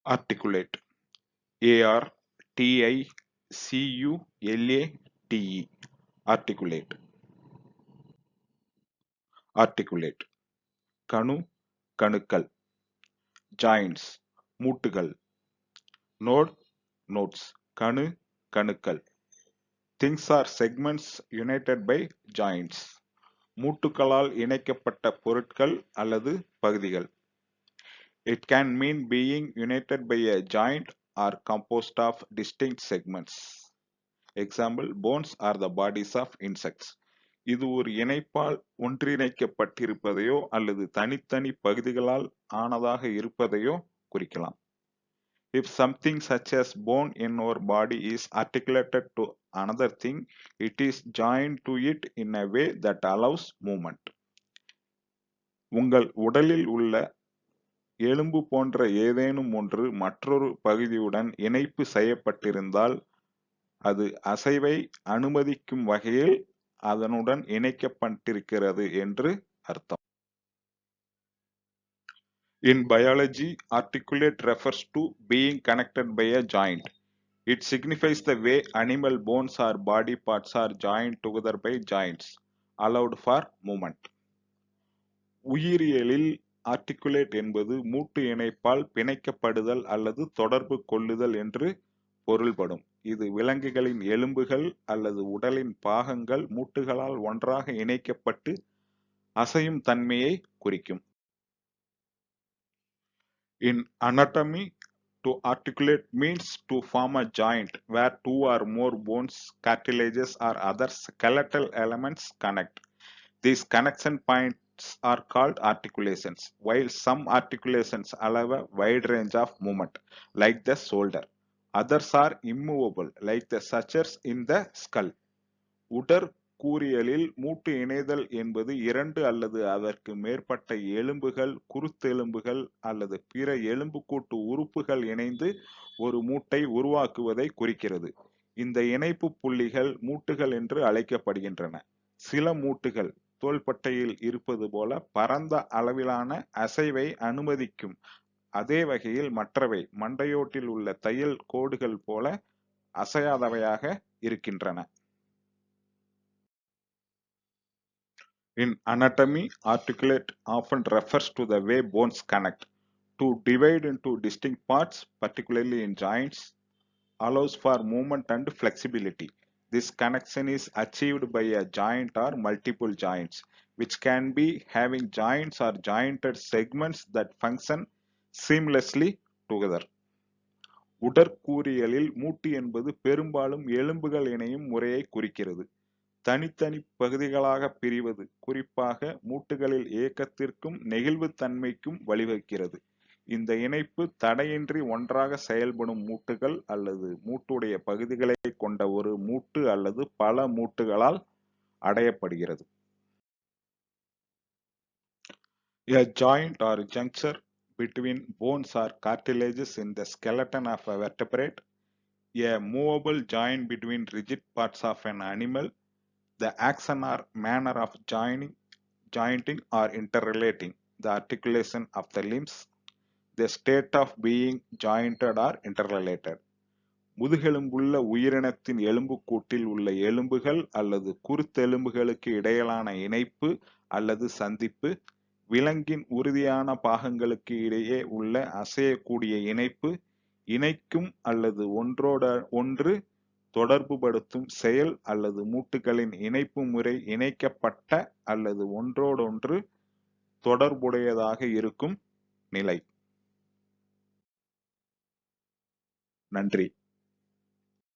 Articulate. Articule. Articulate. Articulate. கணு கணுக்கள். Joints மூட்டுகள். Node nodes. கணு கணுக்கள். Things are segments united by joints. மூட்டுகளால் இணைக்கப்பட்ட பொருட்கள் அல்லது பகுதிகள். It can mean being united by a joint or composed of distinct segments. Example, bones are the bodies of insects. இது ஒரு இணைப்பால் ஒன்றிணைக்கப்பட்டிருப்பதையோ அல்லது தனித்தனி பகுதிகளால் ஆனதாக இருப்பதையோ குறிக்கலாம். If something such as bone in our body is articulated to another thing, it is joined to it in a way that allows movement. உங்கள் உடலில் உள்ள எலும்பு போன்ற ஏதேனும் ஒன்று மற்றொரு பகுதியுடன் இணைப்பு செய்யப்பட்டிருந்தால் அது அசைவை அனுமதிக்கும் வகையில் அதனுடன் இணைக்கப்பட்டிருக்கிறது என்று அர்த்தம். In biology, articulate refers to being connected by a joint. It signifies the way animal bones or body parts are joined together by joints, allowed for movement. உயிரியலில் ஆர்டிகுலேட் என்பது மூட்டு இணைப்பால் பிணைக்கப்படுதல் அல்லது தொடர்பு கொள்ளுதல் என்று பொருள்படும். இது விலங்குகளின் எலும்புகள் அல்லது உடலின் பாகங்கள் மூட்டுகளால் ஒன்றாக இணைக்கப்பட்டு அசையும் தன்மையை குறிக்கும். In anatomy, to articulate means to form a joint where two or more bones, cartilages or other skeletal elements connect. These connection points are called articulations, while some articulations allow a wide range of movement, like the shoulder. Others are immovable, like the sutures in the skull. உடற்கூறியலில் மூட்டு இணைதல் என்பது இரண்டு அல்லது அதற்கு மேற்பட்ட எலும்புகள், குருத்தெலும்புகள் அல்லது பிற எலும்புக்கூட்டு உறுப்புகள் இணைந்து ஒரு மூட்டை உருவாக்குவதை குறிக்கிறது. இந்த இணைப்பு புள்ளிகள் மூட்டுகள் என்று அழைக்கப்படுகின்றன. சில மூட்டுகள் தோள்பட்டையில் இருப்பது போல பரந்த அளவிலான அசைவை அனுமதிக்கும். அதே வகையில் மற்றவை மண்டையோட்டில் உள்ள தையல் கோடுகள் போல அசையாதவையாக இருக்கின்றன. In anatomy, articulate often refers to the way bones connect. To divide into distinct parts, particularly in joints, allows for movement and flexibility. This connection is achieved by a joint or multiple joints, which can be having joints or jointed segments that function seamlessly together. உடற்கூறியலில் மூட்டு என்பது பெரும்பாலும் எலும்புகள் இணையும் முறையை குறிக்கிறது. தனித்தனி பகுதிகளாக பிரிவது குறிப்பாக மூட்டுகளில் இயக்கத்திற்கும் நெகிழ்வுத்தன்மைக்கும் வழிவகுக்கிறது. இந்த இணைப்பு தடையின்றி ஒன்றாக செயல்படும் மூட்டுகள் அல்லது மூட்டுடைய பகுதிகளை கொண்ட ஒரு மூட்டு அல்லது பல மூட்டுகளால் அடையப்படுகிறது. A joint or juncture between bones or cartilages in the skeleton of a vertebrate, a movable joint between rigid parts of an animal, the action or manner of jointing or interrelating the articulation of the limbs, the state of being jointed or interrelated. முதுகெலும்புள்ள உயிரினத்தின் எலும்புக்கூட்டில் உள்ள எலும்புகள் அல்லது குருத்தெலும்புகளுக்கு இடையிலான இணைப்பு அல்லது சந்திப்பு, விலங்கின் உறுதியான பாகங்களுக்கு இடையே உள்ள அசையக்கூடிய இணைப்பு, இணைக்கும் அல்லது ஒன்றோட ஒன்று தொடர்புபடுத்தும் செயல் அல்லது மூட்டுகளின் இணைப்பு முறை இணைக்கப்பட்ட அல்லது ஒன்றோடொன்று தொடர்புடையதாக இருக்கும் நிலை. நன்றி.